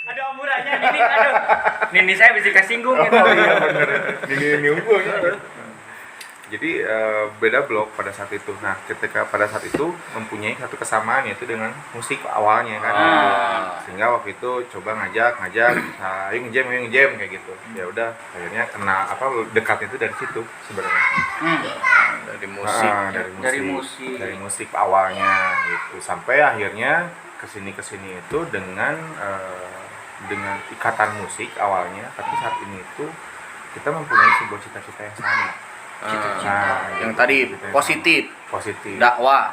Aduh amurannya Nini, aduh. Nini saya bisa kesinggung gitu. Oh iya bener. Ini unggul ya. Jadi beda blok pada saat itu. Nah, ketika pada saat itu mempunyai satu kesamaan yaitu dengan musik awalnya kan. Sehingga waktu itu coba ngajak, ayo ngejam kayak gitu. Ya udah, akhirnya kena dekatnya itu dari situ sebenarnya. Dari musik awalnya gitu. Sampai akhirnya kesini itu dengan ikatan musik awalnya, tapi saat ini itu kita mempunyai sebuah cita-cita yang sama. Yang tadi positif dakwah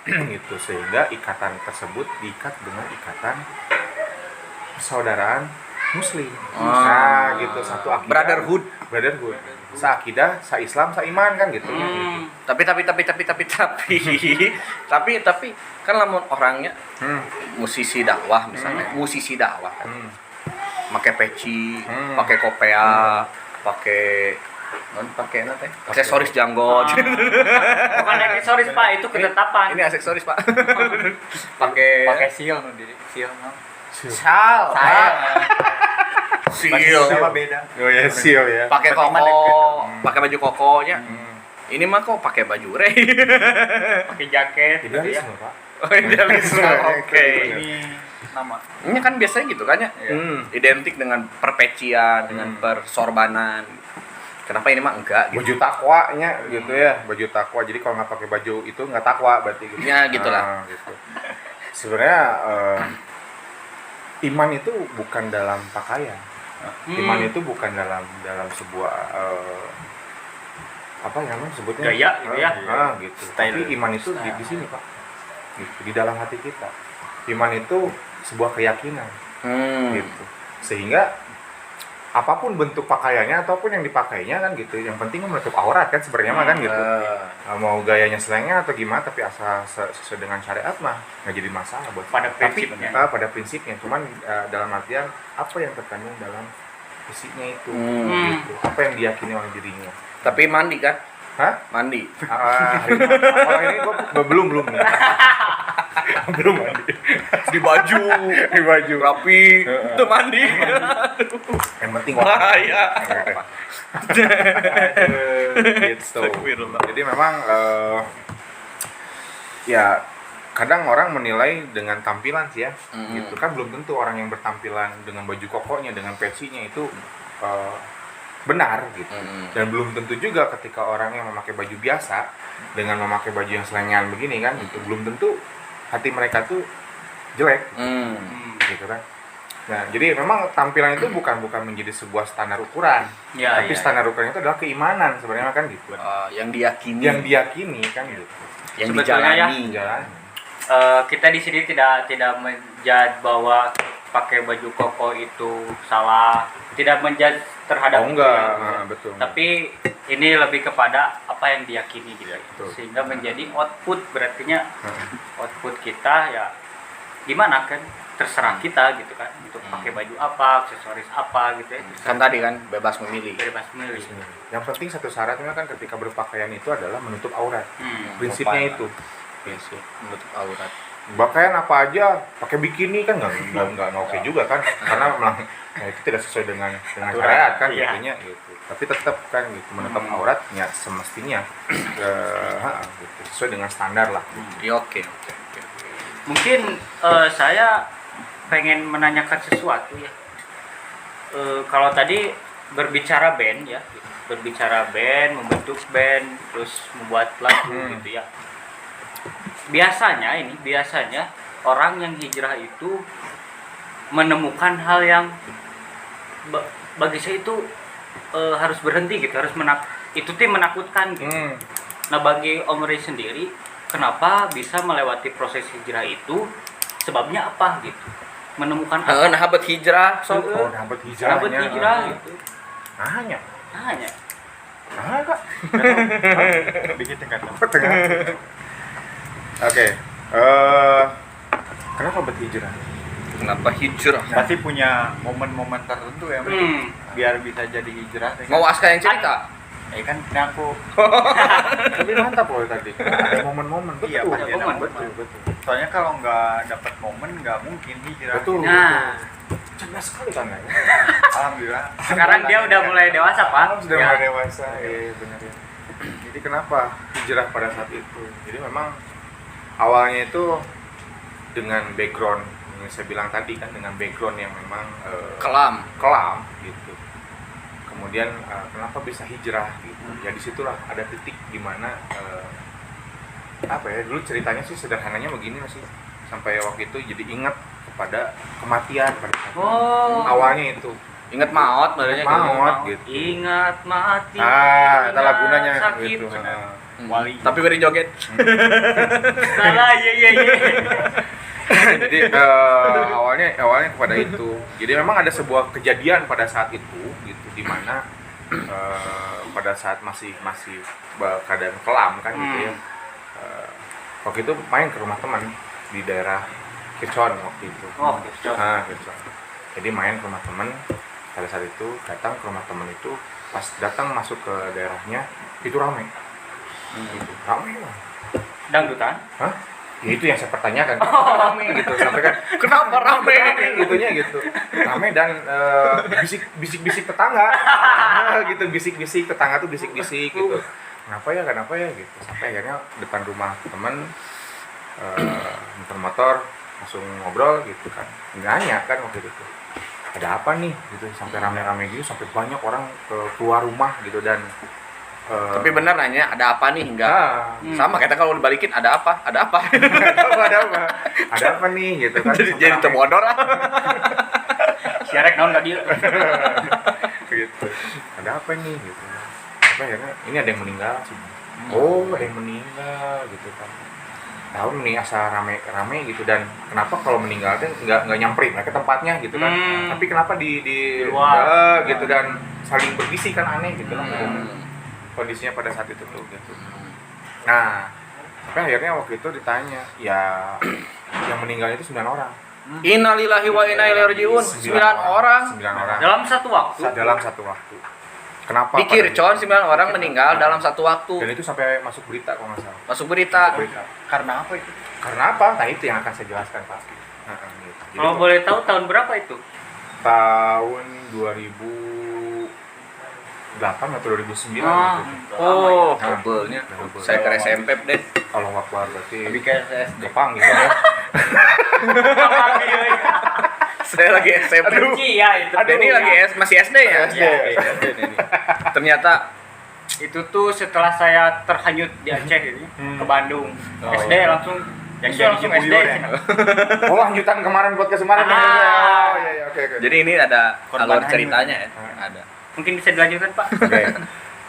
gitu, sehingga ikatan tersebut diikat dengan ikatan persaudaraan muslim. Nah gitu, satu akidah, brotherhood, seakidah, seislam, seiman kan gitu. Tapi kan lamun orangnya musisi dakwah misalnya, kan pakai peci, pakai kopea, pakai aksesoris janggot. Bukan aksesoris Pak, itu ketetapan. Ini aksesoris Pak. pakai seal sama beda. Oh ya, seal ya. Pakai pakai baju kokonya. Ini mah kok pakai baju rey. Pakai jaket. Idealisme Pak. Oh, idealisme. Oke. Ini nama. Ini kan biasanya gitu kan ya. Identik dengan perpecian, dengan persorbanan. Kenapa ini mah enggak gitu? Baju takwanya gitu ya, baju takwa. Jadi kalau nggak pakai baju itu nggak takwa berarti gitu. Ya gitulah. Gitu. Sebenarnya iman itu bukan dalam pakaian. Iman itu bukan dalam sebuah apa yang namanya sebutnya? Gaya gitu ya. Gitu. Tapi iman itu di sini Pak. Gitu, di dalam hati kita. Iman itu sebuah keyakinan. Gitu. Sehingga apapun bentuk pakaiannya ataupun yang dipakainya kan gitu, yang penting menutup aurat kan sebenarnya mah kan gitu. Mau gayanya selengnya atau gimana, tapi asal sesuai dengan syariat mah nggak jadi masalah buat pada prinsipnya. Pada prinsipnya, cuman dalam artian apa yang terkandung dalam isinya itu, gitu. Apa yang diyakini oleh dirinya. Tapi mandi kan? Hah? Mandi. Hari ini gue belum nih. Belum mandi. Di baju rapi, itu mandi. Yang penting bahaya. Gitu. Jadi memang ya kadang orang menilai dengan tampilan sih ya. Gitu kan belum tentu orang yang bertampilan dengan baju kokonya, dengan pecinya itu benar gitu. Dan belum tentu juga ketika orang yang memakai baju biasa dengan memakai baju yang selengean begini kan gitu, belum tentu hati mereka tuh jelek gitu kan. Nah, jadi memang tampilan itu bukan menjadi sebuah standar ukuran. Tapi standar ukuran itu adalah keimanan sebenarnya kan gitu. Yang diyakini kan gitu. Yang dijalani. Kita di sini tidak menjudge bahwa pakai baju koko itu salah, tidak menjudge terhadap betul. Tapi ini lebih kepada apa yang diyakini gitu. Sehingga menjadi output, berartinya output kita ya gimana kan, terserah kita gitu kan, untuk pakai baju apa, aksesoris apa gitu ya. Kan tadi kan bebas memilih. Yang penting satu syaratnya kan ketika berpakaian itu adalah menutup aurat. Prinsipnya itu. Prinsip menutup aurat. Pakaian apa aja, pakai bikini kan nggak oke juga kan, karena memang itu tidak sesuai dengan syariat kan gitunya gitu. Tapi tetap kan gitu menutup auratnya semestinya gitu, sesuai dengan standar lah. Oke. Mungkin saya pengen menanyakan sesuatu ya. Kalau tadi berbicara band ya, membentuk band, terus membuat lagu gitu ya. Biasanya orang yang hijrah itu menemukan hal yang bagi saya itu harus berhenti gitu, itu menakutkan gitu. Nah, bagi Om Ray sendiri, kenapa bisa melewati proses hijrah itu? Sebabnya apa gitu? Menemukan apa? Nahabat hijrah. Nahabat hijrah gitu. Nanya. Kak. Bikin tingkat. Oke. Kenapa berhijrah? Kenapa hijrah? Pasti punya momen-momen tertentu ya, biar bisa jadi hijrah. Mau Aska yang cerita? kan aku Tapi mantap loh tadi. Ada momen-momen betul. Iya, pasti ada momen. betul. soalnya kalau nggak dapat momen nggak mungkin hijrah. Betul. Nah, Cerdas sekali kan ya. Alhamdulillah. sekarang dia udah mulai dewasa, Pak. Sudah Ya. mulai dewasa. Iya, benar ya. Jadi kenapa hijrah pada saat itu? Jadi memang awalnya itu dengan background yang saya bilang tadi kan, dengan background yang memang Kelam. kelam gitu. Kemudian kenapa bisa hijrah gitu? Ya disitulah ada titik di mana apa ya, dulu ceritanya sih sederhananya begini sih, sampai waktu itu jadi ingat kepada kematian pada saat itu. Oh. Awalnya itu Ingat maut badannya maut gitu. Ingat mati. Itu ingat lagunanya sakit. gitu. Wali. Tapi beri joget. Salah, iya. Jadi awalnya kepada itu. Jadi memang ada sebuah kejadian pada saat itu gitu, di mana pada saat masih keadaan kelam kan gitu ya. Waktu itu main ke rumah teman di daerah Kircon waktu itu. Oh, Kircon. Kircon. Jadi main ke rumah teman. Pada saat itu datang ke rumah teman itu, pas datang masuk ke daerahnya itu ramai. Gitu. Ramai lah. Dangdutan. Hah? Ya, itu yang saya pertanyakan. Rame gitu, sampai kan Kenapa rame? gitunya gitu. Rame dan bisik-bisik tetangga. Gitu, bisik-bisik tetangga tuh bisik-bisik gitu. Kenapa ya gitu. Sampai akhirnya depan rumah teman motor langsung ngobrol gitu kan. Nanya kan waktu itu. Ada apa nih gitu, sampai rame-rame gitu, sampai banyak orang keluar rumah gitu dan Tapi benar nanya ada apa nih enggak? Sama kita kalau dibalikin ada apa? Ada apa? ada apa nih gitu kan. jadi temodor. Siarek naon ka dieu. Gitu. Ada apa nih gitu. Apa akhirnya ini ada yang meninggal sih. Oh, ada yang meninggal gitu kan. Tahu nih asa rame gitu, dan kenapa kalau meninggal kan nggak nyamperin ke tempatnya gitu kan. Tapi kenapa di luar gitu dan saling berbisik kan, aneh gitu lah. Kondisinya pada saat itu tuh gitu. Nah, tapi akhirnya waktu itu ditanya, ya yang meninggal itu 9 orang. Innalillahi wa inna ilaihi rajiun. 9 orang. 9 orang. Dalam satu waktu. Dalam satu waktu. Kenapa? Di Kircon 9 orang meninggal dalam satu Dan waktu. itu sampai masuk berita kalau nggak salah. Masuk berita. Karena apa itu? Karena apa? Nah itu yang akan saya jelaskan Pak. Gitu. Jadi, Kalau boleh tahu tahun berapa itu? tahun 2008 atau 2009 Ah. gitu. Oh, Nah, double-nya. double. Saya ke SMP deh. Kalau wakbar berarti Lebih kayak SD. Jepang gitu ya. Saya lagi SMP. Benci ya itu. Denny lagi masih SD ya? SD. Ternyata Itu tuh setelah saya terhanyut di Aceh ini ke Bandung. Oh, SD iya. langsung Yang itu jadi langsung Cibuyur SD. ya? Oh, lanjutan kemarin podcast kemarin. Ah. Oh iya, oke. jadi ini ada Korban alur ceritanya ya. Ada. Mungkin bisa dilanjutkan, Pak. Oke.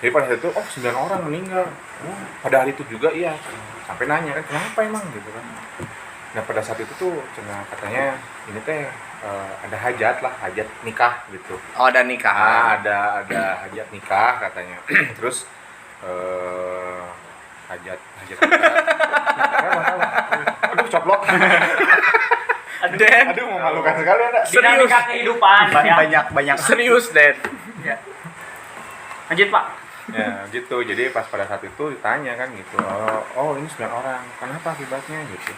Jadi pada saat itu 9 orang meninggal. Pada hari itu juga iya. Sampai nanya kan kenapa emang gitu kan. Nah pada saat itu tuh katanya ini teh ada hajat nikah gitu. Oh, ada nikah. Ada hajat nikah katanya. Terus hajat nikah. Aduh coplok. Den, Aduh memalukan sekali ada. Dinamika kehidupan. Banyak. serius Den. Ya. Lanjut, Pak. Ya gitu, jadi pas pada saat itu ditanya kan gitu, oh ini 9 orang, kenapa akibatnya gitu.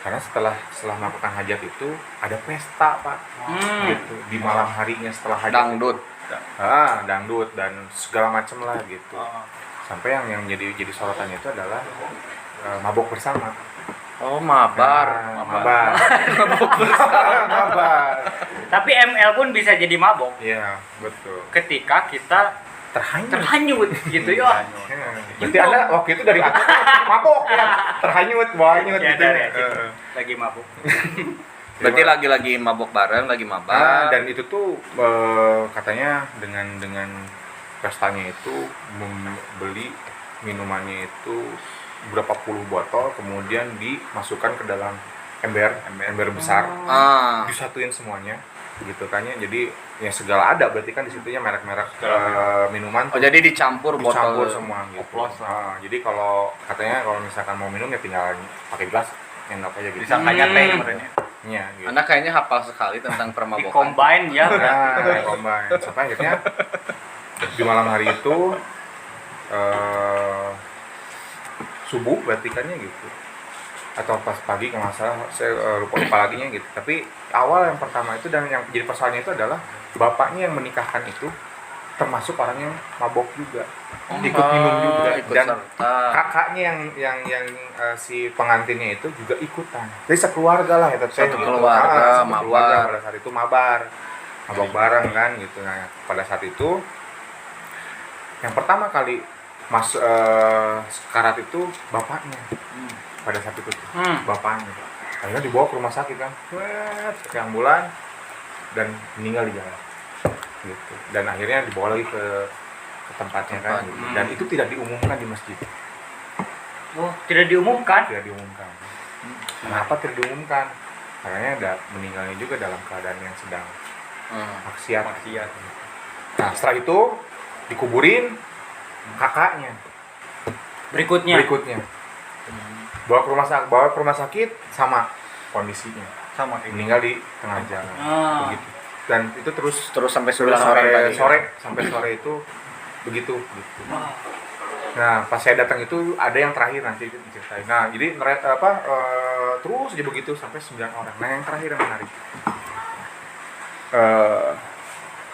Karena setelah melakukan hajat itu ada pesta Pak, gitu di malam harinya setelah hajat. Dangdut. Dangdut dan segala macem lah gitu. Sampai yang jadi sorotannya itu adalah mabok bersama. Oh, mabar. Mabar. Mabar. Tapi ML pun bisa jadi mabok Iya, betul. ketika kita terhanyut gitu ya. Berarti Anda waktu itu dari aku mabok ya, terhanyut, banyut Ya, gitu. dari situ. Lagi mabuk. Berarti lagi mabok bareng, lagi mabar. Dan itu tuh katanya dengan pestanya itu membeli minumannya itu berapa puluh botol, kemudian dimasukkan ke dalam ember besar, disatuin semuanya gitu kan ya. Jadi ya segala ada berarti kan di situnya merek-merek minuman. Oh, jadi dicampur dicampur botol semua gitu. Oplos Jadi kalau katanya kalau misalkan mau minum ya tinggal pakai gelas enak aja gitu. Disangkanya teh sebenarnya. Iya, gitu. Anda kayaknya hafal sekali tentang Di permabokan. combine ya. Nah, combine. Sampai akhirnya di malam hari itu subuh berarti kan ya gitu, atau pas pagi kalau nggak salah, saya lupa laginya gitu. Tapi awal yang pertama itu, dan yang jadi persoalannya itu adalah bapaknya yang menikahkan itu termasuk orang yang mabok juga, ikut minum juga, ikut dan serta. kakaknya yang si pengantinnya itu juga ikutan. Jadi sekeluarga lah ya, Satu keluarga, satu mabar. keluarga pada saat itu mabok bareng kan gitu. Nah pada saat itu yang pertama kali sekarat itu bapaknya. Pada saat itu bapaknya akhirnya dibawa ke rumah sakit kan, ke ambulan, dan meninggal di jalan gitu. Dan akhirnya dibawa lagi ke tempatnya kan gitu. Dan itu tidak diumumkan di masjid. Oh, tidak diumumkan. Tidak diumumkan. Kenapa tidak diumumkan? Karena meninggalnya juga dalam keadaan yang sedang maksiat. Nah setelah itu dikuburin kakaknya Berikutnya. bawa ke rumah sakit sama kondisinya, Sama kayak meninggal di tengah jalan begitu. Dan itu terus sampai 9 sampai orang tadi. sampai sore itu begitu gitu. Nah pas saya datang itu ada yang terakhir nanti diceritain. Nah jadi terus aja begitu sampai 9 orang. Nah yang terakhir yang menarik,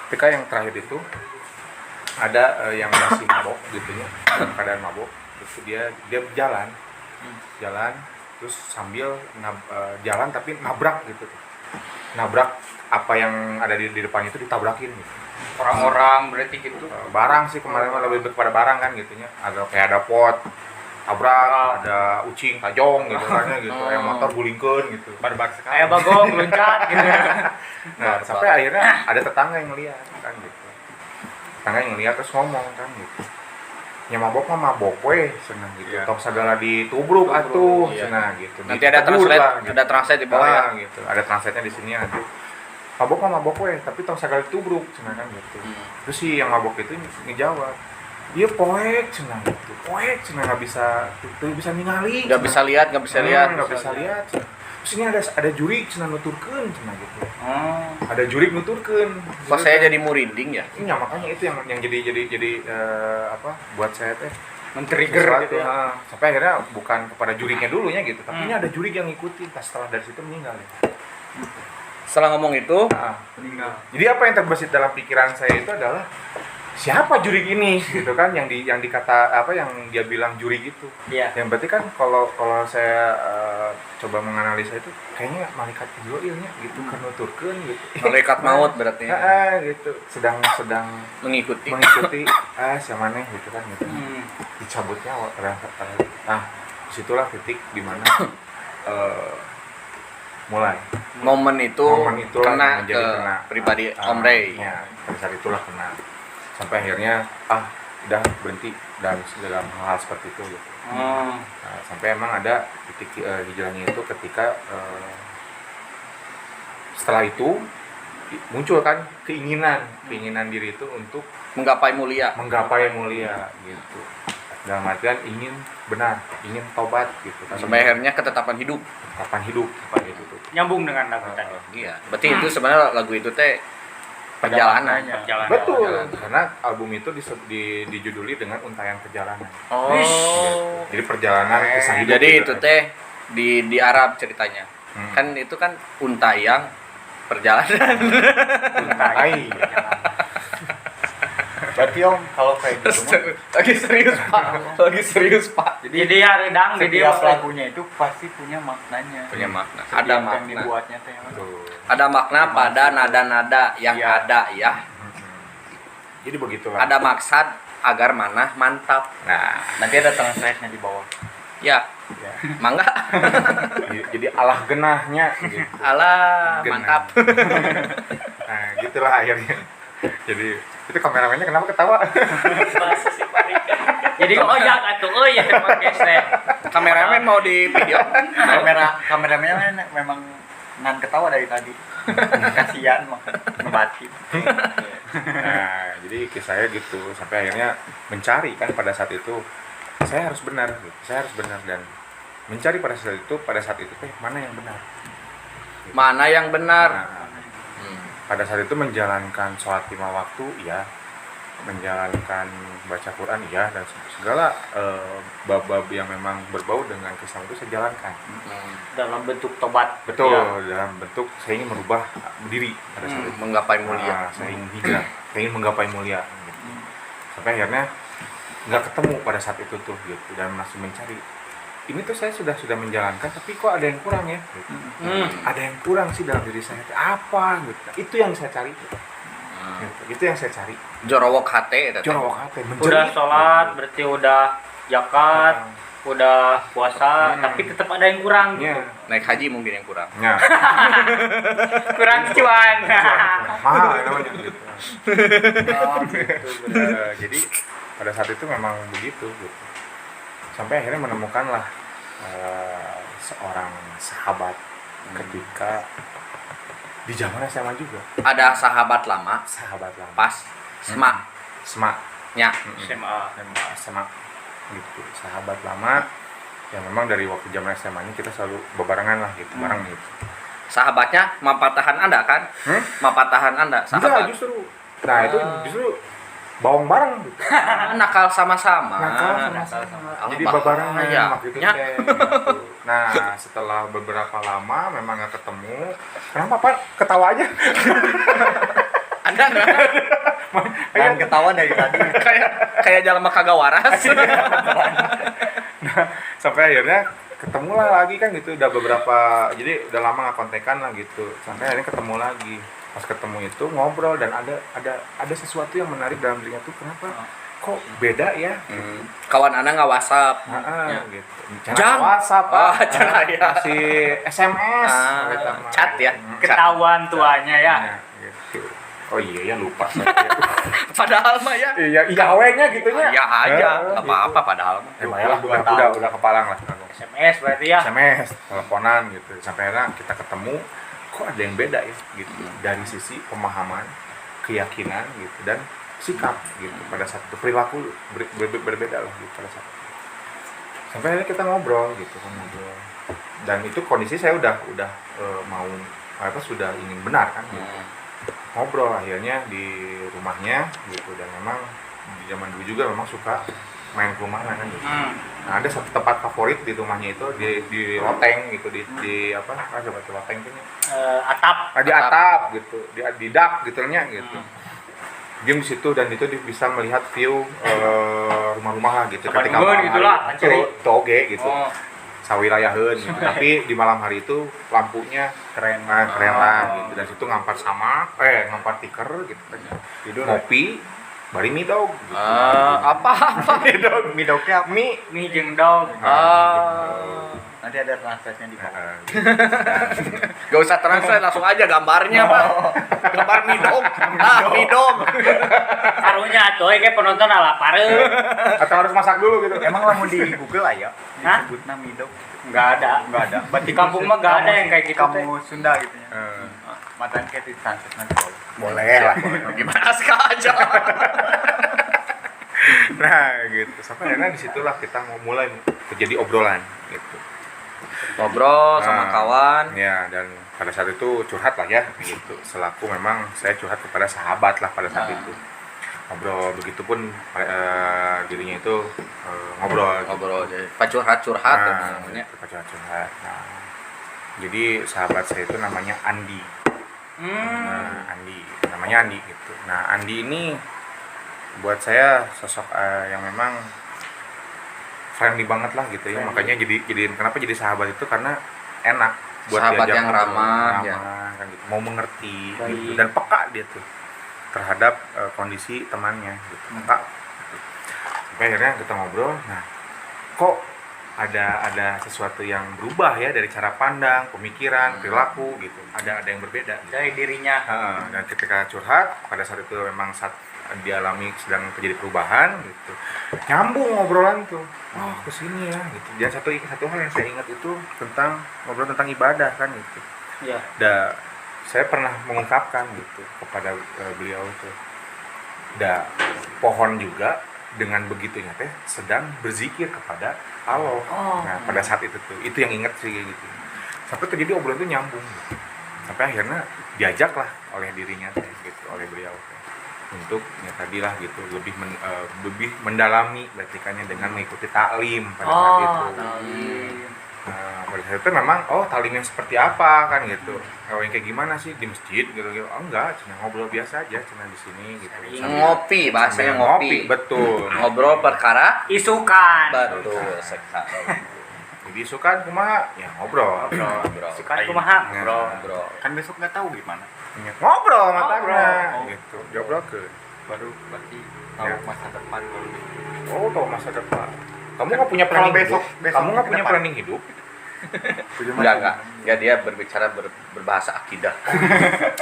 ketika yang terakhir itu ada yang masih mabok gitu ya, dalam keadaan mabok. Terus dia jalan terus sambil jalan tapi nabrak gitu, nabrak apa yang ada di depannya itu, ditabrakin gitu. Orang-orang berarti gitu. Barang sih kemarin mah lebih kepada barang kan gitunya, ada pot tabrak, ada ucing tajong gitu kan gitu, yang motor gulingkeun gitu, barbar sekali. Kayak bagong loncat gitu. nah sampai akhirnya ada tetangga yang ngeliat kan gitu, tetangga yang ngeliat terus ngomong kan gitu, ya mabok mah mabok weh senang gitu, Iya. tong segala ditubruk atuh iya. senang gitu. Nanti ada Ditegur translate, lah, gitu. ada translate di bawah ya. Gitu, ada translate-nya di sini nanti. Mabok mah mabok weh, tapi tong segala ditubruk senang kan gitu. Terus si yang mabok itu ngejawab, iya poek senang gitu, poek senang nggak bisa ningali, Nggak bisa lihat. nggak bisa lihat. Terus ini ada jurik senang nuturkeun senang gitu, ada jurik nuturkeun. Kok saya jadi murinding ya? Iya makanya itu yang jadi buat saya teh Men-trigger sesuatu, gitu ya. sampai akhirnya bukan kepada juriknya dulunya gitu, tapi ini ada jurik yang ngikutin. Nah, setelah dari situ meninggal ya. Setelah ngomong itu, Meninggal. Jadi apa yang terbesit dalam pikiran saya itu adalah siapa jurik ini gitu kan, yang dikata yang dia bilang jurik itu. Iya. Yang berarti kan kalau saya coba menganalisa itu kayaknya malaikat Jibril-nya gitu kan nuturkeun gitu. malaikat maut berarti Gitu sedang mengikuti. siapa maneh gitu kan gitu. Dicabutnya nah disitulah titik dimana mulai Momen itu itulah kena yang menjadi ke kena pribadi Om Ray. ya, pada saat itulah kena, sampai akhirnya udah berhenti dalam hal seperti itu gitu. Nah, sampai emang ada titik hijrahnya itu ketika setelah itu muncul kan keinginan diri itu untuk Menggapai mulia. menggapai mulia gitu, dalam artian ingin benar, ingin tobat gitu kan, Sampai akhirnya ketetapan hidup. kapan hidup seperti itu tuh. Nyambung dengan lagu tadi. Iya. Berarti itu sebenarnya lagu itu teh perjalanan. Perjalanan. Betul, karena album itu dijuduli dengan Untayan Perjalanan. Oh. Jadi perjalanan kisah hidup. Jadi gitu itu kan. teh di Arab ceritanya. Kan itu kan unta yang perjalanan. Untai. Berarti Om kalau kayak gitu mah Lagi serius pak. Jadi ya redang di dia. setiap lagunya itu pasti punya maknanya. Punya makna. Setiap Ada yang makna. dibuatnya teh. Tuh. Ada makna pada nada-nada yang Iya. ada ya. Jadi begitulah. Ada maksud agar mana mantap. Nah, Nanti ada translate-nya di bawah. ya, Ya. mangga. Jadi alah genahnya gitu. Alah, Genah. mantap. Nah, gitulah akhirnya. Jadi itu kameramennya kenapa ketawa? Jadi ya pakai set. Kameramen mau di video? Kameramennya memang nan ketawa dari tadi. Kasihan mah ngebatin. Nah, jadi kisahnya gitu, sampai akhirnya mencari kan pada saat itu saya harus benar gitu. Saya harus benar, dan mencari pada saat itu teh mana yang benar. Mana yang benar? Nah, pada saat itu menjalankan sholat 5 waktu ya, menjalankan baca Quran iya, dan segala bab-bab yang memang berbau dengan keislaman itu saya jalankan. Dalam bentuk tobat. Betul, Ya. dalam bentuk saya ingin merubah diri pada saat itu. Menggapai mulia. Saya ingin hijrah, saya ingin menggapai mulia gitu. Sampai akhirnya nggak ketemu pada saat itu tuh gitu, dan masih mencari ini tuh saya sudah menjalankan tapi kok ada yang kurang ya gitu. Ada yang kurang sih dalam diri saya, apa gitu. Itu yang saya cari gitu. Itu yang saya cari. Jorowok hate eta teh. Jorowok hati, Udah sholat, berarti udah zakat, udah puasa, tapi tetap ada yang kurang gitu. Ya. Naik haji mungkin yang kurang. Ya. Kurang cuan. Mahal ya namanya gitu. Oh, gitu, bener. Jadi pada saat itu memang begitu gitu. Sampai akhirnya menemukanlah seorang sahabat ketika di zaman SMA juga. Ada sahabat lama Sahabat lama. pas semak Semak. nya. SMA. SMA gitu. Sahabat lama yang memang dari waktu zaman SMA ini kita selalu bebarengan lah gitu, bareng gitu. Sahabatnya mapatahan Anda kan? Mapatahan Anda Enggak, sahabat. justru. Nah, itu justru bawang bareng gitu. Nakal sama-sama. Nakal sama-sama. Jadi Apa? bebarengan Ya. waktu itu Ya. teh, gitu. Nah, setelah beberapa lama memang nggak ketemu. Kenapa Pak? Ketawa aja. Ada nggak? Dan ketawa dari tadi. kayak jalan kagak waras. Nah, sampai akhirnya ketemulah lagi kan gitu, udah beberapa, jadi udah lama nggak kontekan lah gitu, sampai akhirnya ketemu lagi. Pas ketemu itu ngobrol dan ada sesuatu yang menarik dalam dirinya tuh, kenapa kok beda ya? Kawan Anda nggak WhatsApp. Gitu. Jang. WhatsApp, Oh, Pak. jangan ya. Masih SMS, gitu. Chat ya. Ketahuan tuanya ya. Nah, gitu. Oh iya ya, lupa saya. Padahal mah ya. Iya, awenya gitu nya. Ya aja, nggak apa-apa padahal. Lah, udah kepalang lah. SMS berarti ya. SMS, teleponan gitu. Sampai akhirnya kita ketemu, kok ada yang beda ya gitu. Dari sisi pemahaman, keyakinan gitu, dan sikap gitu. Pada saat itu perilaku berbeda lah gitu pada saat itu. Sampai akhirnya kita ngobrol gitu kan, ngobrol. Dan itu kondisi saya udah mau sudah ingin benar kan gitu. Ngobrol akhirnya di rumahnya gitu, dan memang di zaman dulu juga memang suka main ke rumahnya kan gitu. Nah, ada satu tempat favorit di rumahnya itu di loteng gitu, di apa? Coba loteng itu nya. Atap. Di atap gitu, di dak gitunya gitu. Game di situ, dan itu bisa melihat view rumah-rumah lah gitu. Ketika malam gitu hari lah, itu toge gitu. Oh. Sawilayaheun gitu. Tapi di malam hari itu lampunya keren lah gitu, dan situ ngampar ngampar tiker gitu kan. Tidur ngopi bari midog gitu. Apa? Midoknya apa? Mie jeung dog. Nanti ada translate-nya di bawah. Gak usah translate, langsung aja gambarnya Pak. Gambar midog. Midog. Karunya atuh kayak penonton lapareun. Atau harus masak dulu gitu. Emang lamun di Google aja Hah? disebutna midok. Enggak ada. Enggak ada. Di kampung mah enggak ada yang kayak gitu teh. Kamu Sunda gitu ya. Matan kayak di translate nanti boleh. Boleh lah. Gimana aja. Nah gitu, sampai akhirnya disitulah kita mau mulai terjadi obrolan gitu. Ngobrol sama Nah, kawan. Ya, dan pada saat itu curhat lah ya gitu. Selaku memang saya curhat kepada sahabat lah pada saat itu. Ngobrol, begitupun dirinya itu ngobrol. Ngobrol jadi curhat namanya. Curhat. Nah, jadi sahabat saya itu namanya Andi. Namanya Andi gitu. Nah, Andi ini buat saya sosok yang memang friendly banget lah gitu ya. Makanya jadi kenapa jadi sahabat itu, karena enak buat Sahabat diajak yang ngobrol, ramah, ya. kan gitu. Mau mengerti Baik. gitu, dan peka dia tuh terhadap kondisi temannya gitu. Peka. Sampai akhirnya kita ngobrol. Nah, kok ada sesuatu yang berubah ya dari cara pandang, pemikiran, perilaku gitu. Ada yang berbeda gitu. Dari dirinya. Dan ketika curhat pada saat itu memang saat dialami sedang terjadi perubahan gitu, nyambung ngobrolan tuh, kesini ya gitu. Dan satu hal yang saya ingat itu tentang ngobrol tentang ibadah kan gitu. Iya. Saya pernah mengungkapkan gitu kepada beliau itu, pohon juga dengan begitunya teh sedang berzikir kepada Allah. Nah, pada saat itu tuh, itu yang ingat sih gitu. Sampai terjadi obrolan itu nyambung gitu. Sampai akhirnya diajaklah oleh dirinya teh gitu, oleh beliau teh. untuk ya tadilah gitu lebih mendalami berarti kan ya dengan mengikuti taklim pada saat itu. Nah, pada saat itu memang taklim yang seperti apa kan gitu. Yang kayak gimana sih di masjid gitu. Oh enggak, cuma ngobrol biasa aja cuma di sini gitu. Ngopi, bahasanya ngopi. Betul. Ngobrol perkara isukan. betul sekali. Jadi isukan kumaha ya ngobrol. Isukan kumaha? Ngobrol. Kan besok nggak tahu gimana. Ngobrol matanya Oh. gitu. Jobrol ke Baru berarti tahu Ya. masa depan. tahu masa depan. Kamu nggak punya Kalau planning besok- hidup? besok Kamu nggak ke punya depan. planning hidup? Enggak dia berbicara berbahasa akidah.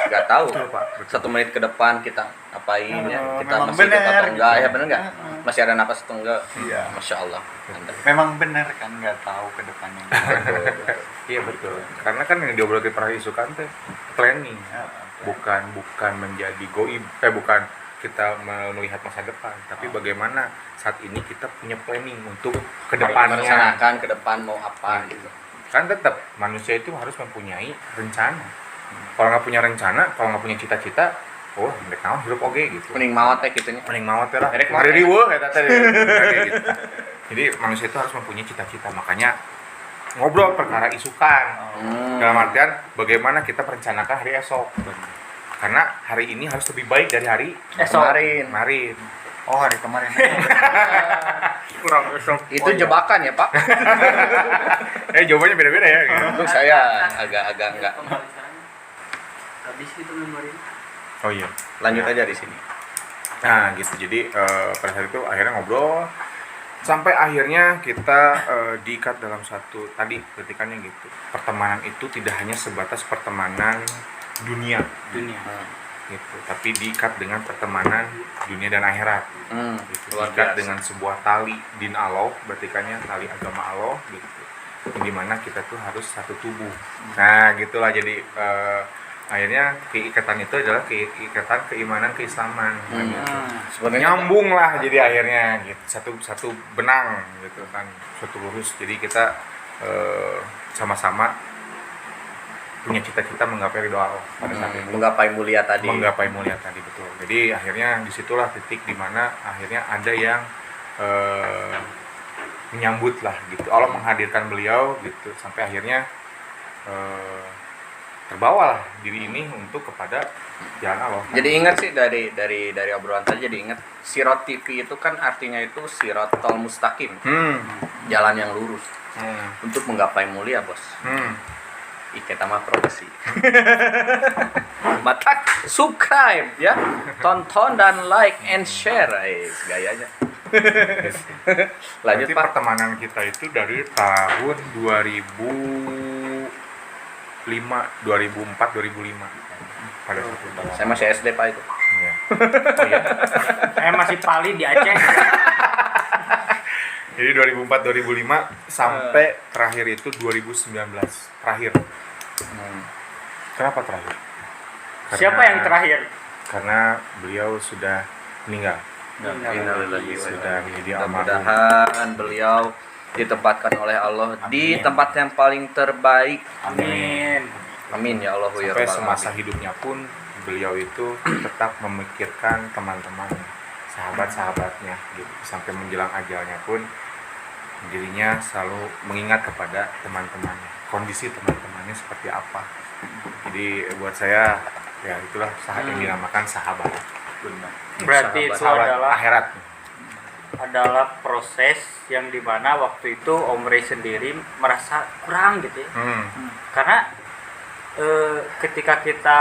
Enggak tahu. Betul, Pak. Betul. 1 menit ke depan kita apain ya, kita memang masih hidup benar atau enggak gitu. ya, benar enggak? Masih ada napas atau enggak? Iya. Masya Allah. Anda. Memang benar kan nggak tahu ke depannya. Iya betul. Karena kan yang diobrolin para isukan teh planning, Ya, bukan menjadi goib, bukan kita melihat masa depan, tapi bagaimana saat ini kita punya planning untuk kedepannya. Merencanakan ke depan mau apa gitu. Kan tetap manusia itu harus mempunyai rencana. Kalau nggak punya rencana, kalau nggak punya cita-cita, mereka naon hirup oge gitu. Mending mawat teh gitunya. Mending maot teh lah. Erek maot. Hari riweuh eta teh. Kayak gitu. Jadi manusia itu harus mempunyai cita-cita, makanya ngobrol perkara isukan. Dalam artian bagaimana kita merencanakan hari esok. Karena hari ini harus lebih baik dari hari kemarin. Oh, hari kemarin. Kurang esok. Itu jebakan ya, Pak. Jawabannya beda-beda ya. Gitu. Untuk saya agak enggak. Habis itu memori. Oh iya. Lanjut aja di sini. Nah gitu, jadi pada saat itu akhirnya ngobrol sampai akhirnya kita diikat dalam satu tadi petikannya gitu. Pertemanan itu tidak hanya sebatas pertemanan dunia gitu, tapi diikat dengan pertemanan dunia dan akhirat gitu. Luar Diikat biasa. dengan sebuah tali din Allah, berartikannya tali agama Allah gitu, di mana kita tuh harus satu tubuh. Nah gitulah, jadi akhirnya keikatan itu adalah keikatan keimanan keislaman. Sebenarnya Nyambung lah jadi akhirnya gitu, satu benang gitu kan, satu lurus. Jadi kita sama-sama punya cita-cita menggapai ridho Allah pada saat itu, menggapai mulia tadi. menggapai mulia tadi, betul. Jadi akhirnya disitulah titik dimana akhirnya ada yang menyambut lah gitu, Allah menghadirkan beliau gitu, sampai akhirnya terbawalah diri ini untuk kepada jalan Allah. Jadi ingat sih dari obrolan tadi, jadi ingat Sirat TV itu kan artinya itu Siratal Mustaqim, jalan yang lurus untuk menggapai mulia, Bos. Kita mah profesi. Matak subscribe ya, tonton dan like and share, gayanya. Lanjut Berarti Pak. pertemanan kita itu dari tahun 2005, 2004, 2005 pada saat itu. Saya masih SD Pak itu. Iya. Oh iya. Saya masih pali di Aceh. Jadi 2004, 2005 sampai terakhir itu 2019 terakhir. Kenapa terakhir? Siapa yang terakhir? Karena beliau sudah meninggal. Innalillahi wa inna Sudah ilaihi menjadi raji'un. almarhum. Mudah-mudahan beliau ditempatkan oleh Allah di tempat yang paling terbaik. Amin. Amin ya Allah ya Sampai Rabbal semasa alamin. hidupnya pun beliau itu tetap memikirkan teman-temannya, sahabat-sahabatnya gitu. Sampai menjelang ajalnya pun dirinya selalu mengingat kepada teman-temannya, kondisi teman-temannya seperti apa. Jadi buat saya ya itulah yang dinamakan sahabat. Berarti itu Sahabat adalah akhirat. proses yang dimana waktu itu Om Rey sendiri merasa kurang gitu ya. Karena ketika kita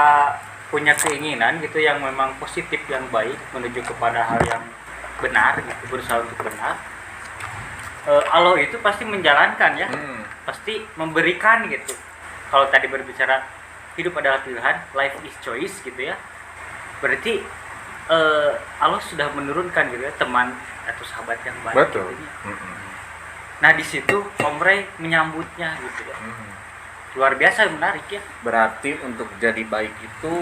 punya keinginan gitu yang memang positif, yang baik, menuju kepada hal yang benar gitu, berusaha untuk benar, Allah itu pasti menjalankan ya, pasti memberikan gitu. Kalau tadi berbicara hidup adalah pilihan, life is choice gitu ya, berarti Allah sudah menurunkan gitu ya teman atau sahabat yang baik. Betul. Gitu ya. Nah di situ Om Rey menyambutnya gitu ya. Luar biasa, menarik ya. Berarti untuk jadi baik itu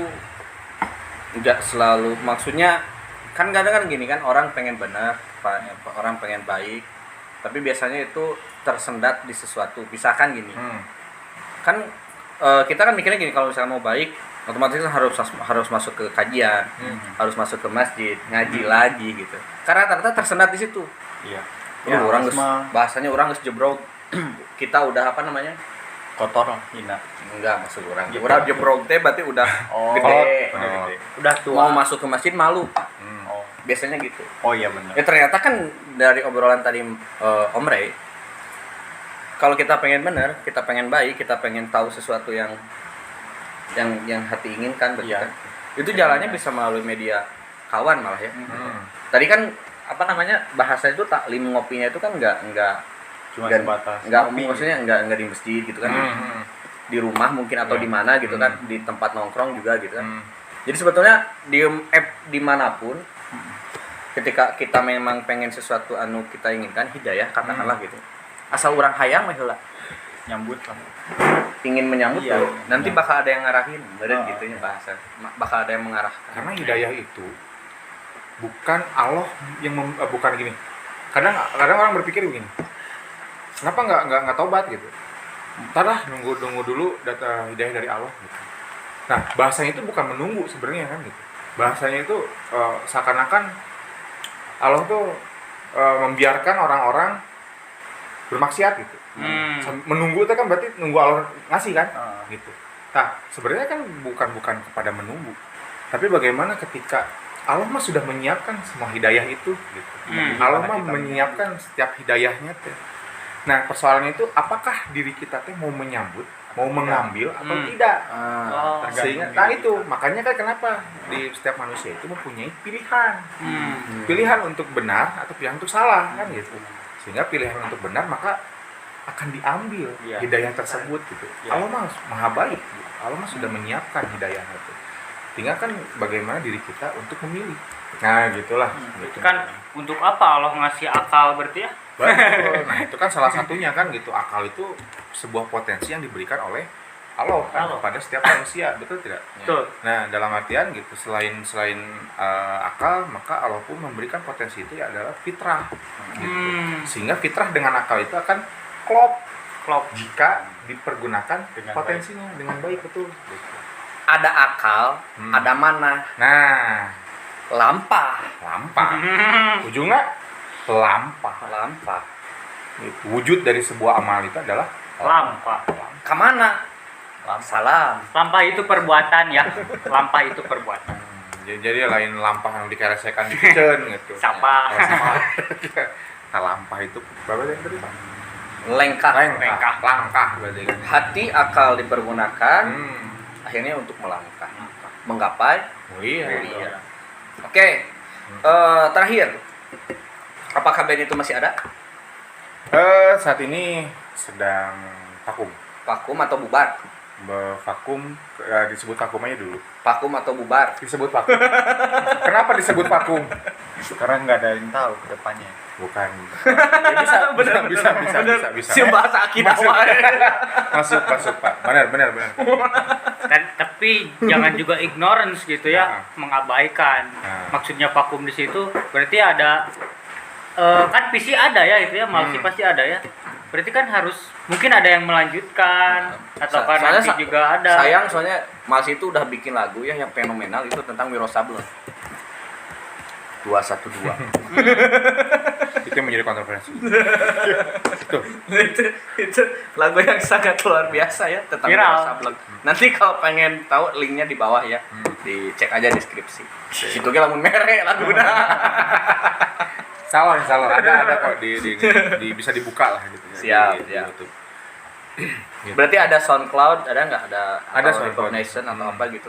nggak selalu, maksudnya kan kadang kan gini kan, orang pengen benar, orang pengen baik, tapi biasanya itu tersendat di sesuatu. Misalkan gini, kan kita kan mikirnya gini, kalau misalnya mau baik otomatis kan harus masuk ke kajian, harus masuk ke masjid, ngaji lagi gitu. Karena ternyata tersendat di situ. Iya. Orang mah bahasanya orang geus jebrok. Kita udah apa namanya? kotor lah, hina. Enggak, maksud orang. Udah jebrok teh berarti udah Gede. gede. Udah tua. Mau masuk ke masjid malu. Oh. Biasanya gitu. Oh iya benar. Ya ternyata kan dari obrolan tadi Om Ray, kalau kita pengen benar, kita pengen baik, kita pengen tahu sesuatu yang hati inginkan, betul Iya. kan? Itu jalannya bisa melalui media kawan malah ya. Tadi kan apa namanya bahasa itu taklim ngopinya itu kan nggak Cuma nggak- sebatas nggak ngopi. maksudnya nggak di masjid gitu kan, di rumah mungkin atau di mana gitu kan, di tempat nongkrong juga gitu kan. Jadi sebetulnya di dimanapun ketika kita memang pengen sesuatu anu kita inginkan hidayah katakanlah gitu, asal orang hayang mah heula Nyambut lah. ingin menyambut Iya. tuh, nanti bakal ada yang ngarahin, bener gitu ya bahasa, bakal ada yang mengarahkan. Karena hidayah itu bukan Allah yang bukan gini. Kadang orang berpikir begini. Kenapa nggak tobat gitu? Ntar lah nunggu dulu data hidayah dari Allah gitu. Nah, bahasanya itu bukan menunggu sebenarnya kan gitu. Bahasanya itu seakan-akan Allah tuh membiarkan orang-orang bermaksiat gitu. Menunggu itu kan berarti nunggu Allah ngasih kan gitu. Nah, sebenarnya kan bukan kepada menunggu. Tapi bagaimana ketika Allah mah sudah menyiapkan semua hidayah itu gitu. Allah mah menyiapkan setiap hidayahnya teh. Nah, persoalannya itu apakah diri kita teh mau menyambut, mau mengambil atau tidak? Sehingga nah itu makanya kan kenapa di setiap manusia itu mempunyai pilihan. Pilihan untuk benar atau pilihan untuk salah kan gitu. Sehingga pilihan untuk benar maka akan diambil hidayah tersebut gitu. Allah mah maha baik. Allah mah sudah menyiapkan hidayahnya itu. Tinggal kan bagaimana diri kita untuk memilih. Nah, gitulah. Itu kan untuk apa Allah ngasih akal berarti ya? Betul. Nah, itu kan salah satunya kan gitu. Akal itu sebuah potensi yang diberikan oleh Allah kan kepada setiap manusia, betul tidak? Betul. Nah, dalam artian gitu, selain akal, maka Allah pun memberikan potensi itu ya adalah fitrah. Gitu. Sehingga fitrah dengan akal itu akan klop jika dipergunakan Dengan potensinya dengan baik, betul. Gitu. Ada akal, ada mana, Nah, lampah. ujungnya lampah. Gitu. Wujud dari sebuah amal itu adalah Lampah. Kemana? Salam. Lampah itu perbuatan ya. Lampah itu perbuatan. Jadi lain lampah yang dikeresekan di kitchen gitu. Sampah. Nah, lampah itu berapa yang tadi Pak? Lengkah. Langkah berarti kan. Hati akal dipergunakan akhirnya untuk melangkah, menggapai. Oh iya. Oke. Terakhir, apakah band itu masih ada? Saat ini sedang vakum. Vakum atau bubar? Vakum, disebut vakum aja dulu. Vakum atau bubar? Disebut vakum. Kenapa disebut vakum? Karena nggak ada yang tahu ke depannya. Bukan. Ya, bisa. Si bahasa akidah Masuk Pak. Benar. Dan tapi jangan juga ignorance gitu ya, mengabaikan. Nah. Maksudnya vakum di situ berarti ada kan PC ada ya itu ya, Malsi pasti ada ya. Berarti kan harus mungkin ada yang melanjutkan atau kan nanti juga ada. Sayang soalnya Mas itu udah bikin lagu ya yang fenomenal itu tentang Wiro Sableng. 212. Itu yang menjadi kontroversi. itu lagu yang sangat luar biasa ya tentang Viral. Wiro Sableng. Nanti kalau pengen tahu linknya di bawah ya, dicek aja deskripsi. Situ ge lamun mere laguna. Salon ada kok di bisa dibuka lah gitu. Siap. Di YouTube. Berarti ada SoundCloud, ada nggak ada SoundCloud. Recognition atau apa gitu?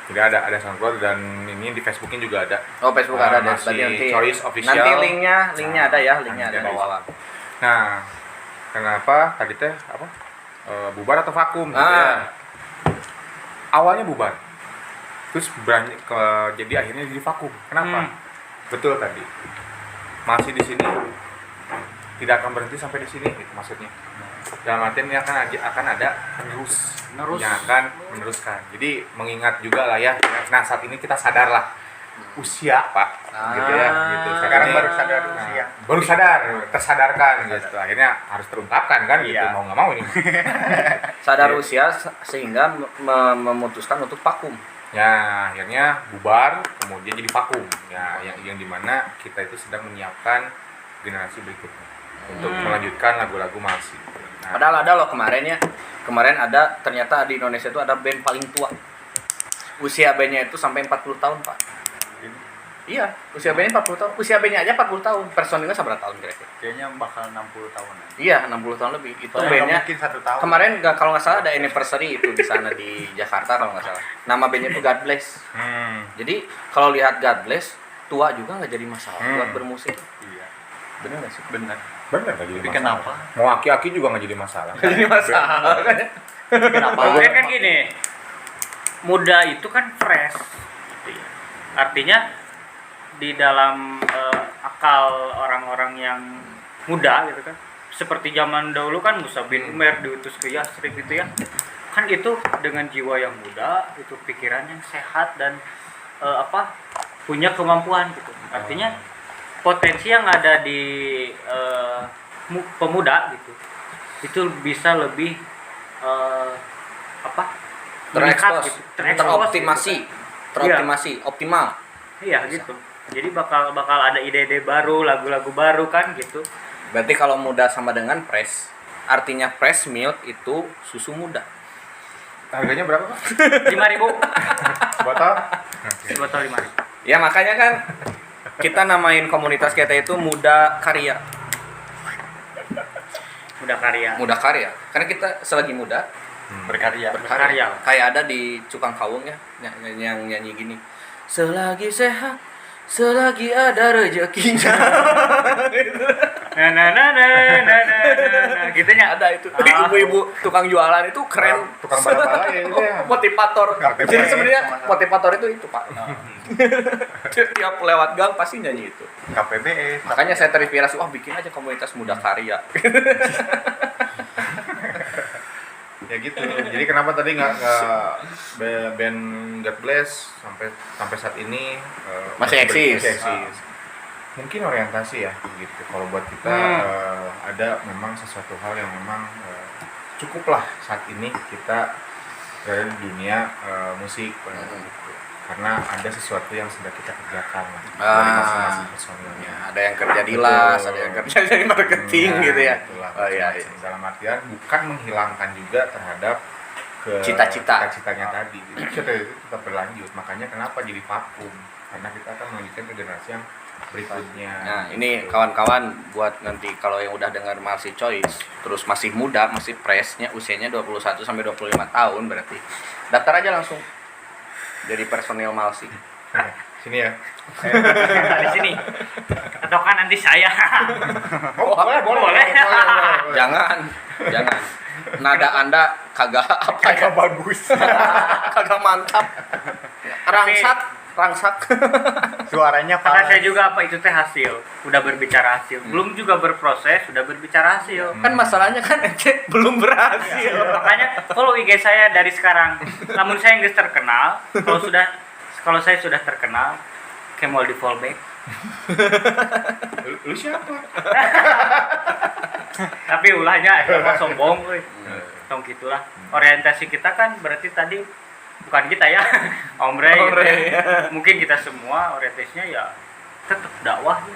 Jadi ada SoundCloud dan ini di Facebookin juga ada. Oh, Facebook ada deh. Masih Berarti nanti Choice Official. nanti linknya ada ya, linknya ada Nanti di ada. bawah. Nah, kenapa tadi teh apa? Bubar atau vakum gitu ya. Awalnya bubar. Terus beranjak ke jadi akhirnya jadi vakum. Kenapa? Betul tadi. Masih di sini tidak akan berhenti sampai di sini gitu maksudnya. Dalam artian ini akan ada penerus yang akan meneruskan. Jadi mengingat juga lah ya. Nah, saat ini kita sadar lah usia pak, gitu ya, gitu. Sekarang Ini- baru sadar usia. baru sadar, tersadarkan gitu. Akhirnya harus terungkapkan kan, gitu. Iya. Mau nggak mau ini. Sadar Iya. usia sehingga memutuskan untuk vakum. Ya, akhirnya bubar, kemudian jadi vakum. Ya, yang dimana kita itu sedang menyiapkan generasi berikutnya untuk melanjutkan lagu-lagu Malsi. Nah, Padahal ada loh kemarin ada ternyata di Indonesia itu ada band paling tua. Usia bandnya itu sampai 40 tahun pak. Iya, usia bandnya 40 tahun. Usia bandnya aja 40 tahun. Personilnya seberapa tahun kira-kira? Kayaknya bakal 60 tahunan. Iya, 60 tahun lebih. Itu Soalnya bandnya mungkin 1 tahun. kemarin kalau nggak salah ada anniversary itu di sana di Jakarta kalau nggak salah. Nama bandnya itu God Bless. Jadi kalau lihat God Bless tua juga nggak jadi masalah buat bermusik. Iya. Bener nggak sih? Benar. bener nggak jadi Tapi masalah. kenapa? Mau aki-aki juga nggak jadi masalah. Nggak jadi masalah. Kenapa? Mungkin kan gini, muda itu kan fresh, gitu ya. Artinya di dalam akal orang-orang yang muda gitu kan, seperti zaman dahulu kan Musa bin Umair diutus ke Yasrib gitu ya, kan itu dengan jiwa yang muda, itu pikiran yang sehat dan punya kemampuan gitu. Artinya potensi yang ada di pemuda gitu, itu bisa lebih meningkat Terekspos, gitu, teroptimasi, optimal. Iya gitu. Jadi bakal ada ide-ide baru, lagu-lagu baru kan gitu. Berarti kalau muda sama dengan fresh, artinya fresh milk itu susu muda. Harganya berapa pak? 5.000 Botol? botol 5.000. Ya makanya kan kita namain komunitas kita itu Muda Karya. Muda karya. Muda Karya. Karena kita selagi muda Berkarya. Berkarya. kayak ada di Cukang Kawung ya yang nyanyi gini. Selagi sehat, selagi ada rezekinya. Gitunya. Ada itu. Ibu-ibu tukang jualan itu keren. Tukang bala-bala ya itu ya. Motivator. Motivator. Jadi sebenarnya motivator itu Pak. Tiap lewat gang pasti nyanyi itu. KPBS. Makanya saya terinspirasi, wah bikin aja komunitas Muda Karya. Ya gitu. Jadi kenapa tadi nggak band God Bless sampai saat ini Masih eksis. Mungkin orientasi ya gitu. Kalau buat kita ada memang sesuatu hal yang memang cukuplah saat ini kita berada di dunia musik gitu. Karena ada sesuatu yang sedang kita kerjakan lah, dari masing-masing personilnya. Ada yang kerja di las, ada yang kerja di marketing gitu ya. Itulah, Oh iya, iya. dalam artian bukan menghilangkan juga terhadap cita-citanya tadi. Cita itu tetap berlanjut. Makanya kenapa jadi vakum? Karena kita akan melanjutkan ke generasi yang berikutnya. Nah, ini kawan-kawan buat nanti kalau yang udah dengar Malsi Choice, terus masih muda, masih freshnya usianya 21 sampai 25 tahun berarti. Daftar aja langsung jadi personil Malsi. Sini ya. Di sini. Atau kan nanti saya. Oh, boleh. Jangan. Nada Anda kagak apa ya? bagus. Kagak mantap. Rangsak. Suaranya Karena parah. saya juga itu teh hasil. Udah berbicara hasil. Belum juga berproses, sudah berbicara hasil. Kan masalahnya kan ente belum berhasil. Makanya follow IG saya dari sekarang. Namun saya nggak terkenal. Kalau saya sudah terkenal, kayak mau di fallback. Lu siapa? Tapi ulahnya emang sombong, euy. Tong gitulah. Orientasi kita kan berarti tadi bukan kita ya, Om Rey. Om Rey. Mungkin kita semua orientasinya ya tetap dakwah ya.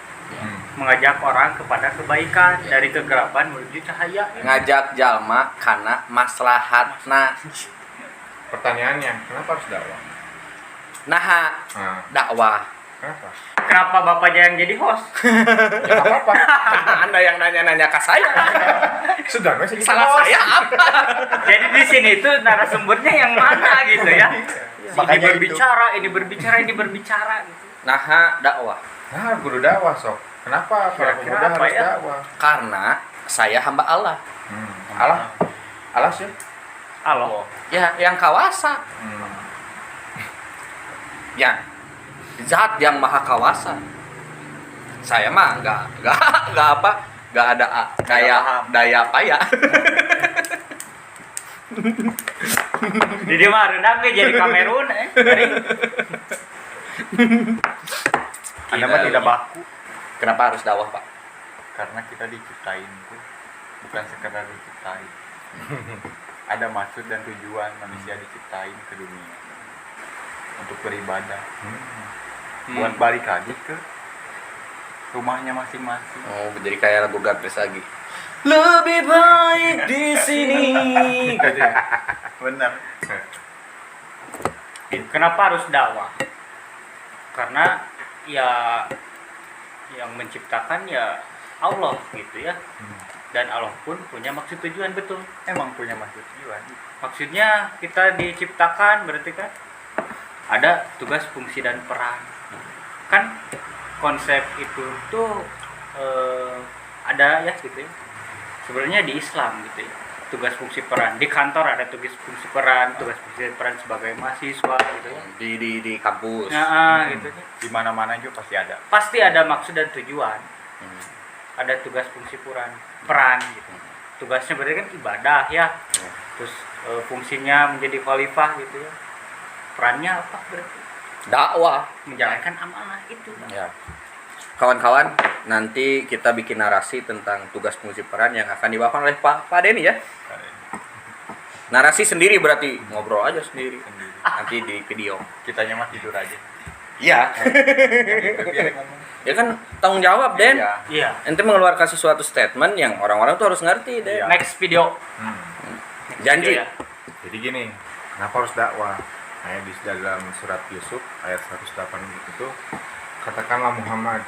Mengajak orang kepada kebaikan dari kegelapan menuju cahaya. Ngajak jalma karena maslahatna. Pertanyaannya, kenapa harus dakwah? Nah, Nah, dakwah. kenapa? Kenapa bapaknya yang jadi host? Ya nggak apa-apa. Anda yang nanya-nanya ke saya. Sudah nggak sih? Salah saya apa? Jadi di sini itu narasumbernya yang mana gitu ya? Makanya Ini berbicara gitu. Nah, dakwah. Nah, guru dakwah sok. Kenapa para Kira-kira pemuda apa harus ya? dakwah? Karena saya hamba Allah. Allah sih. Halo. Ya, yang kawasa. Ya, zat yang maha kawasa. Saya mah nggak ada daya payah. Jadi mah renang jadi Kamerun Anda mah tidak baku Kenapa harus dakwah, Pak? karena kita diciptain tuh bukan sekedar diciptain. Ada maksud dan tujuan manusia diciptain ke dunia untuk beribadah. Buat balik lagi ke rumahnya masing-masing. Oh, jadi kayak lagu Gapres lagi. Lebih baik di sini. Bener. Kenapa harus dakwah? Karena ya yang menciptakan ya Allah gitu ya. Dan Allah pun punya maksud tujuan, betul. Emang punya maksud tujuan. Maksudnya kita diciptakan berarti kan ada tugas, fungsi dan peran. Kan konsep itu tuh ada ya gitu ya. Sebenarnya di Islam gitu ya. Tugas, fungsi, peran. Di kantor ada tugas, fungsi, peran, tugas, fungsi, dan peran sebagai mahasiswa gitu ya. Di kampus. Nah, gitu ya. Di mana-mana juga pasti ada. Pasti ada maksud dan tujuan. Ada tugas, fungsi, peran gitu. Tugasnya berarti kan ibadah ya. Terus fungsinya menjadi khalifah gitu ya. Perannya apa berarti? Dakwah. Menjalankan amanah itu. Ya. Kawan-kawan, nanti kita bikin narasi tentang tugas fungsi peran yang akan dibawakan oleh Pak Denny ya. Narasi sendiri berarti ngobrol aja sendiri. Nanti di video. Kitanya mah tidur aja. Iya. Biar ngomong. Ya kan tanggung jawab, Den. Iya. Iya. Ente mengeluarkan sesuatu statement yang orang-orang tuh harus ngerti, Den. Iya. Next video. Janji. Video ya. Jadi gini, kenapa harus dakwah? Ayat di dalam surat Yusuf ayat 108 itu, katakanlah Muhammad,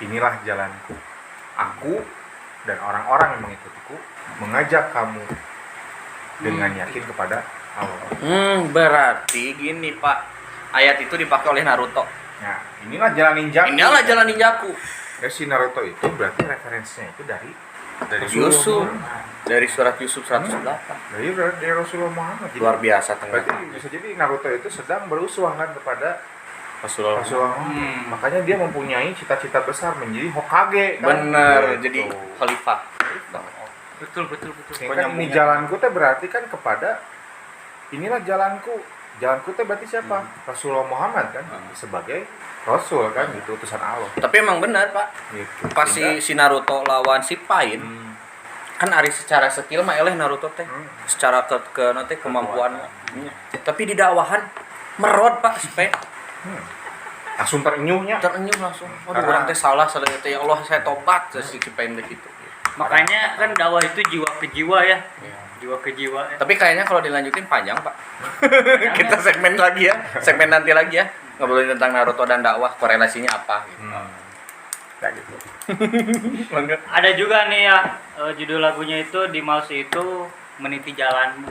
inilah jalanku. Aku dan orang-orang yang mengikutiku mengajak kamu dengan yakin kepada Allah. Berarti gini, Pak. Ayat itu dipakai oleh Naruto. Nah, inilah jalan ninjaku. Inilah jalan ninjaku. Ya, si Naruto itu berarti referensinya itu dari Yusuf. Muhammad. Dari surat Yusuf 108. Dari Rasulullah Muhammad. Jadi, Luar biasa berarti tengah. bisa jadi Naruto itu sedang beruswah kan kepada Rasulullah. Rasulullah Muhammad. Makanya dia mempunyai cita-cita besar menjadi Hokage kan. Bener, Gitu. jadi khalifah. Betul. Ya kan, ini jalanku teh berarti kan kepada inilah jalanku. Jalanku teh berarti siapa? Rasulullah Muhammad kan sebagai Rasul kan gitu, utusan Allah. Tapi emang benar, Pak. Gitu. Pas si Naruto lawan si Pain, kan ari secara skill mah eleh Naruto teh. Secara ke nanti kemampuan. Tapi di dakwahan merod, Pak, si Pain. Langsung terenyuhnya. Terenyuh langsung. Waduh, Karena- orang teh salah teh. Ya Allah, saya tobat si Pain teh gitu. Makanya kan dakwah itu jiwa ke jiwa ya. Jiwa ke jiwa ya. Tapi kayaknya kalau dilanjutin panjang, Pak. Kita segmen lagi ya. Segmen nanti lagi ya. Ngobrolin tentang Naruto dan dakwah, korelasinya apa gitu. Kayak gitu. Ada juga nih ya judul lagunya itu di mouse itu meniti jalanmu.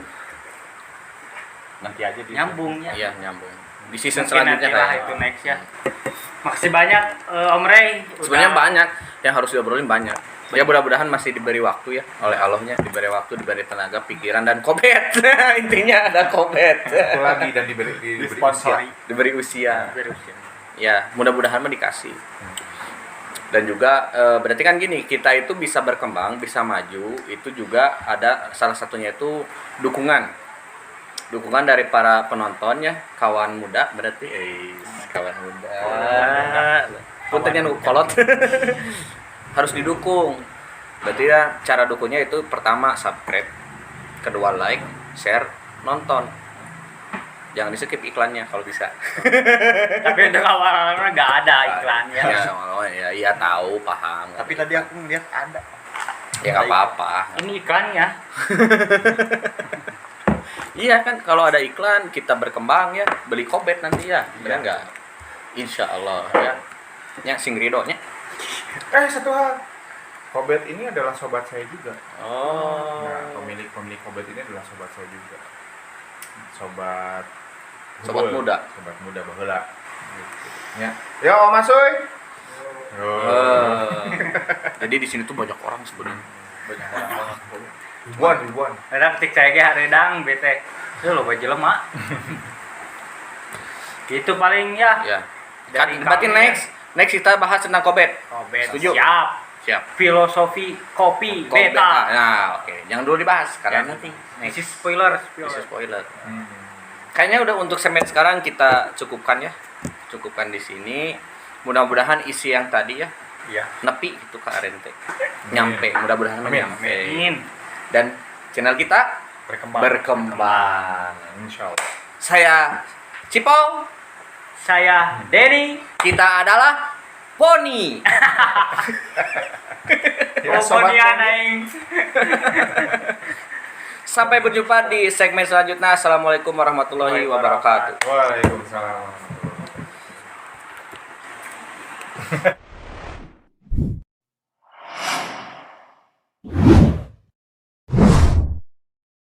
Nanti aja di Nyambung ya. Iya, nyambung. Di season Mungkin selanjutnya nantilah kayaknya. itu next ya. Makasih banyak Om Ray. Sebenarnya banyak yang harus diobrolin banyak. Ya mudah-mudahan masih diberi waktu ya oleh Allahnya, diberi waktu, diberi tenaga, pikiran dan kobet. Intinya ada kobet. Itu lagi dan diberi usia. sponsori. Diberi usia. Virus ya. Ya, mudah-mudahan mah dikasih. Dan juga berarti kan gini, kita itu bisa berkembang, bisa maju, itu juga ada salah satunya itu dukungan. Dukungan dari para penonton ya, kawan muda berarti kawan muda. Puntennya nu kolot. Harus didukung. Berarti ya cara dukungnya itu pertama subscribe, kedua like, share, nonton. Jangan di-skip iklannya kalau bisa. Tapi untuk awal-awalnya nggak ada iklannya. Ya, iya tahu, paham. Tapi tadi aku ngeliat ada. Ya nggak apa-apa. Ini iklannya. Iya kan, kalau ada iklan kita berkembang ya, beli kobet nanti ya, benar nggak? Insya Allah ya. Nya sing ridonya. Satu hal. Kobet ini adalah sobat saya juga. Oh. Nah, pemilik Kobet ini adalah sobat saya juga. Sobat Sobat Hubul. muda. Sobat muda baheula. Gitu. Ya. Yo, Mas Uy. Jadi di sini tuh banyak orang sebenarnya. Banyak orang. Ribuan. Kadang tik saya ge hareudang bete. Itu lo baju lemak. Gitu paling ya. Ya. Dari Berarti kami. next kita bahas tentang kobet. Kobet. Setuju? Siap. Siap. Filosofi kopi Kobet. beta. Nah, oke. Jangan dulu dibahas karena Ya, nanti This is spoiler. bisa spoiler. Kayaknya udah untuk segmen sekarang kita cukupkan ya. Cukupkan di sini. mudah-mudahan isi yang tadi ya Iya. nepi gitu ke Arente. Nyampe, mudah-mudahan Amin. nyampe. Amin. Dan channel kita berkembang. Insyaallah. Saya Cipong, Saya Denny. kita adalah Poni. Ya, sobat Pokoknya Poni. naing. Sampai berjumpa di segmen selanjutnya. Assalamualaikum warahmatullahi wabarakatuh. Waalaikumsalam.